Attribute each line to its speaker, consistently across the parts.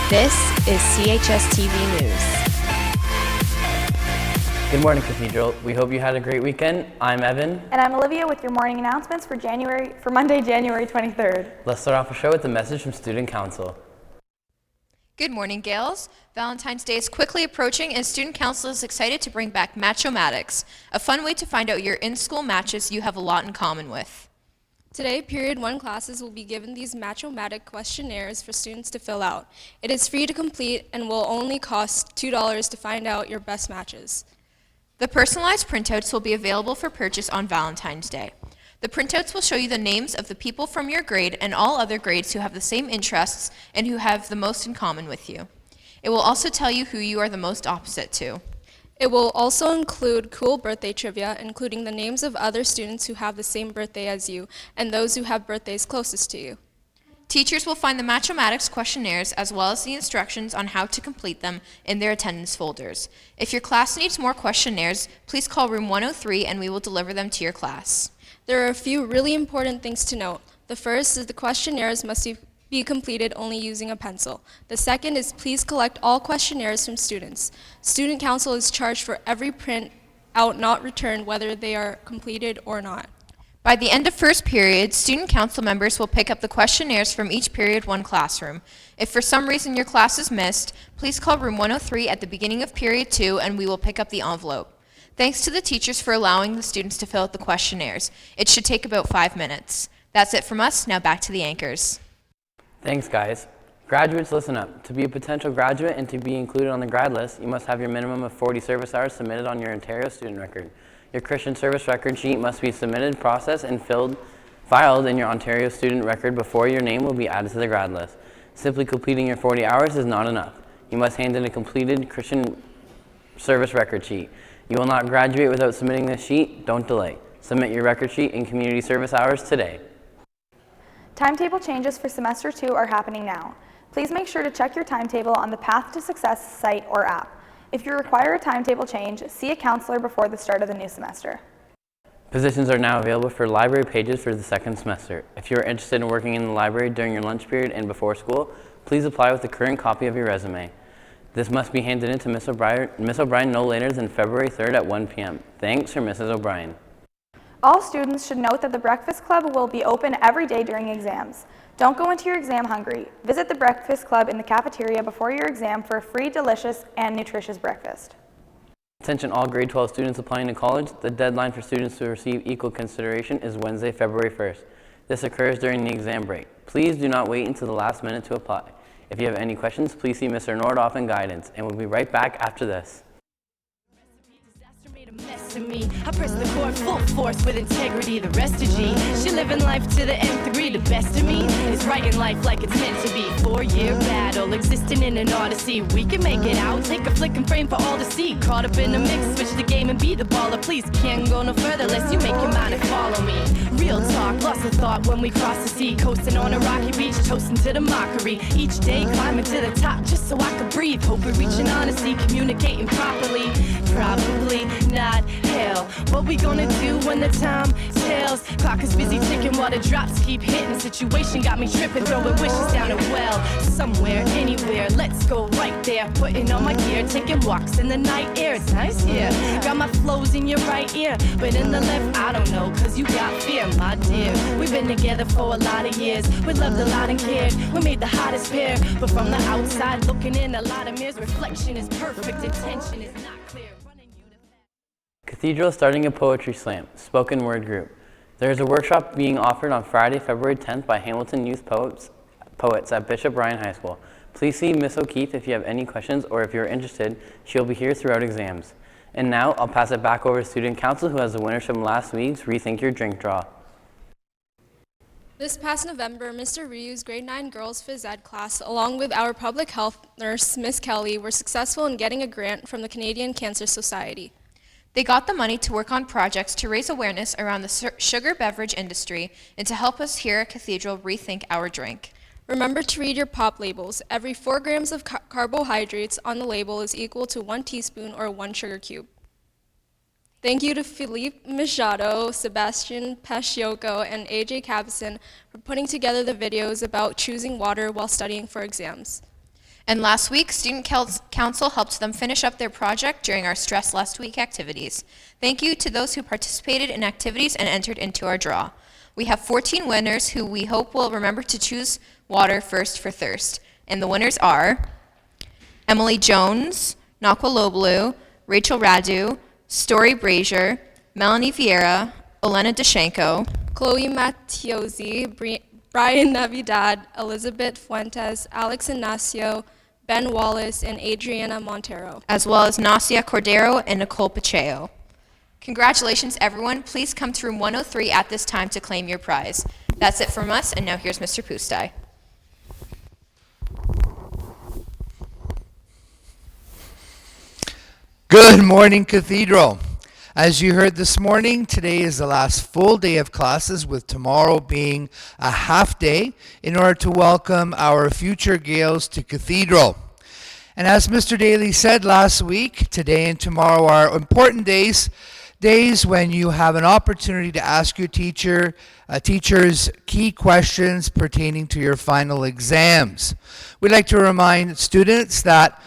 Speaker 1: This is CHSTV News.
Speaker 2: Good morning, Cathedral. We hope you had a great weekend. I'm Evan.
Speaker 3: And I'm Olivia with your morning announcements for Monday, January 23rd.
Speaker 2: Let's start off the show with a message from Student Council.
Speaker 4: Good morning, Gales. Valentine's Day is quickly approaching, and Student Council is excited to bring back Match-O-Matics, a fun way to find out your in-school matches you have a lot in common with.
Speaker 5: Today, Period 1 classes will be given these Match-O-Matic questionnaires for students to fill out. It is free to complete and will only cost $2 to find out your best matches.
Speaker 4: The personalized printouts will be available for purchase on Valentine's Day. The printouts will show you the names of the people from your grade and all other grades who have the same interests and who have the most in common with you. It will also tell you who you are the most opposite to.
Speaker 5: It will also include cool birthday trivia, including the names of other students who have the same birthday as you and those who have birthdays closest to you.
Speaker 4: Teachers will find the Match-O-Matics questionnaires as well as the instructions on how to complete them in their attendance folders. If your class needs more questionnaires, please call room 103 and we will deliver them to your class.
Speaker 5: There are a few really important things to note. The first is the questionnaires must be completed only using a pencil. The second is please collect all questionnaires from students. Student Council is charged for every print out not returned, whether they are completed or not.
Speaker 4: By the end of first period, Student Council members will pick up the questionnaires from each Period 1 classroom. If for some reason your class is missed, please call room 103 at the beginning of Period 2 and we will pick up the envelope. Thanks to the teachers for allowing the students to fill out the questionnaires. It should take about 5 minutes. That's it from us. Now back to the anchors.
Speaker 2: Thanks, guys. Graduates, listen up. To be a potential graduate and to be included on the grad list, you must have your minimum of 40 service hours submitted on your Ontario student record. Your Christian service record sheet must be submitted, processed, and filed in your Ontario student record before your name will be added to the grad list. Simply completing your 40 hours is not enough. You must hand in a completed Christian service record sheet. You will not graduate without submitting this sheet. Don't delay. Submit your record sheet and community service hours today.
Speaker 3: Timetable changes for semester 2 are happening now. Please make sure to check your timetable on the Path to Success site or app. If you require a timetable change, see a counselor before the start of the new semester.
Speaker 2: Positions are now available for library pages for the second semester. If you are interested in working in the library during your lunch period and before school, please apply with a current copy of your resume. This must be handed in to Ms. O'Brien no later than February 3rd at 1 p.m. Thanks for Mrs. O'Brien.
Speaker 3: All students should note that the Breakfast Club will be open every day during exams. Don't go into your exam hungry. Visit the Breakfast Club in the cafeteria before your exam for a free, delicious, and nutritious breakfast.
Speaker 2: Attention all grade 12 students applying to college. The deadline for students to receive equal consideration is Wednesday, February 1st. This occurs during the exam break. Please do not wait until the last minute to apply. If you have any questions, please see Mr. Nordoff in guidance, and we'll be right back after this.
Speaker 6: I press the chord full force with integrity, the rest of G. She living life to the nth degree. The best of me is writing life like it's meant to be. 4-year battle, existing in an odyssey. We can make it out, take a flick and frame for all to see. Caught up in the mix, switch the game and be the baller. Please can't go no further unless you make your mind and follow me. Real talk, lost of thought when we cross the sea. Coasting on a rocky beach, toasting to the mockery. Each day climbing to the top just so I could breathe. Hope we're reaching honesty, communicating properly. Probably not hell. What we gonna do when the time tells? Clock is busy ticking while the drops keep hitting. Situation got me tripping, throwing wishes down a well. Somewhere, anywhere, let's go right there. Putting on my gear, taking walks in the night air. It's nice here. Got my flows in your right ear, but in the left, I don't know, cause you got fear, my dear. We've been together for a lot of years. We loved a lot and cared. We made the hottest pair, but from the outside, looking in a lot of mirrors, reflection is perfect, intention is not clear.
Speaker 2: Cathedral is starting a poetry slam, spoken word group. There is a workshop being offered on Friday, February 10th by Hamilton Youth Poets at Bishop Ryan High School. Please see Miss O'Keefe if you have any questions or if you're interested. She'll be here throughout exams. And now I'll pass it back over to Student Council, who has the winners from last week's Rethink Your Drink Draw.
Speaker 5: This past November, Mr. Ryu's grade 9 girls phys ed class, along with our public health nurse, Miss Kelly, were successful in getting a grant from the Canadian Cancer Society.
Speaker 4: They got the money to work on projects to raise awareness around the sugar beverage industry and to help us here at Cathedral rethink our drink.
Speaker 5: Remember to read your pop labels. Every 4 grams of carbohydrates on the label is equal to 1 teaspoon or 1 sugar cube. Thank you to Philippe Machado, Sebastian Paciocco, and AJ Cabison for putting together the videos about choosing water while studying for exams.
Speaker 4: And last week, Student Council helped them finish up their project during our Stress Last Week activities. Thank you to those who participated in activities and entered into our draw. We have 14 winners who we hope will remember to choose water first for thirst. And the winners are Emily Jones, Nakwa Loblu, Rachel Radu, Story Brazier, Melanie Vieira, Olena Deshenko,
Speaker 5: Chloe Matiosi, Brian Navidad, Elizabeth Fuentes, Alex Ignacio, Ben Wallace, and Adriana Montero.
Speaker 4: as well as Nasia Cordero and Nicole Pacheco. Congratulations, everyone. Please come to room 103 at this time to claim your prize. That's it from us, and now here's Mr. Pustai.
Speaker 7: Good morning, Cathedral. As you heard this morning, today is the last full day of classes, with tomorrow being a half day, in order to welcome our future Gales to Cathedral. And as Mr. Daly said last week, today and tomorrow are important days when you have an opportunity to ask your teachers key questions pertaining to your final exams. We'd like to remind students that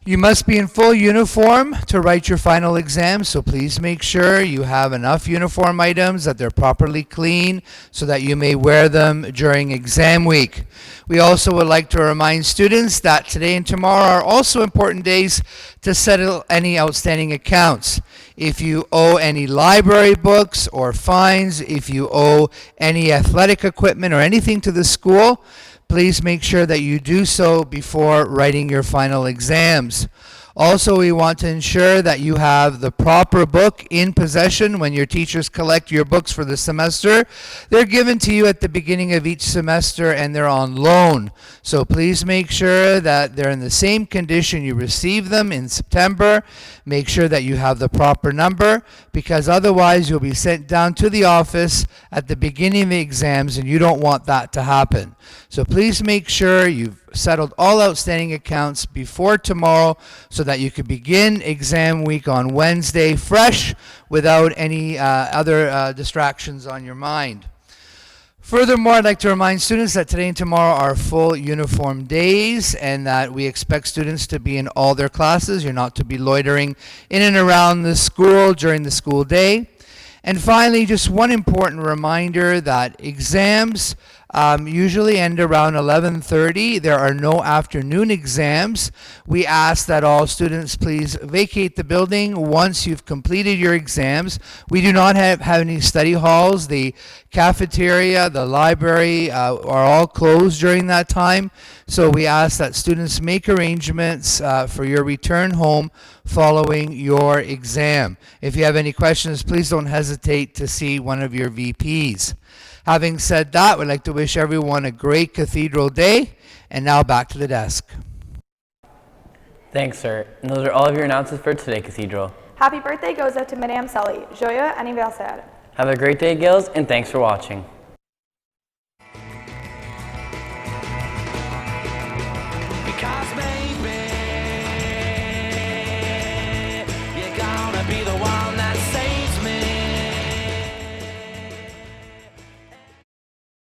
Speaker 7: you must be in full uniform to write your final exam, so please make sure you have enough uniform items, that they're properly clean, so that you may wear them during exam week. We also would like to remind students that today and tomorrow are also important days to settle any outstanding accounts. If you owe any library books or fines, if you owe any athletic equipment or anything to the school, please make sure that you do so before writing your final exams. Also, we want to ensure that you have the proper book in possession when your teachers collect your books for the semester. They're given to you at the beginning of each semester and they're on loan. So please make sure that they're in the same condition you received them in September. Make sure that you have the proper number, because otherwise you'll be sent down to the office at the beginning of the exams, and you don't want that to happen. So please make sure you've settled all outstanding accounts before tomorrow, so that you can begin exam week on Wednesday fresh without any other distractions on your mind. Furthermore, I'd like to remind students that today and tomorrow are full uniform days, and that we expect students to be in all their classes. You're not to be loitering in and around the school during the school day. And finally, just one important reminder that exams usually end around 11:30. There are no afternoon exams. We ask that all students please vacate the building once you've completed your exams. We do not have any study halls. The cafeteria, the library are all closed during that time. So we ask that students make arrangements for your return home following your exam. If you have any questions, please don't hesitate to see one of your VPs. Having said that, we'd like to wish everyone a great Cathedral Day, and now back to the desk.
Speaker 2: Thanks, sir. And those are all of your announcements for today, Cathedral.
Speaker 3: Happy birthday goes out to Madame Sully. Joyeux anniversaire.
Speaker 2: Have a great day, Gills, and thanks for watching.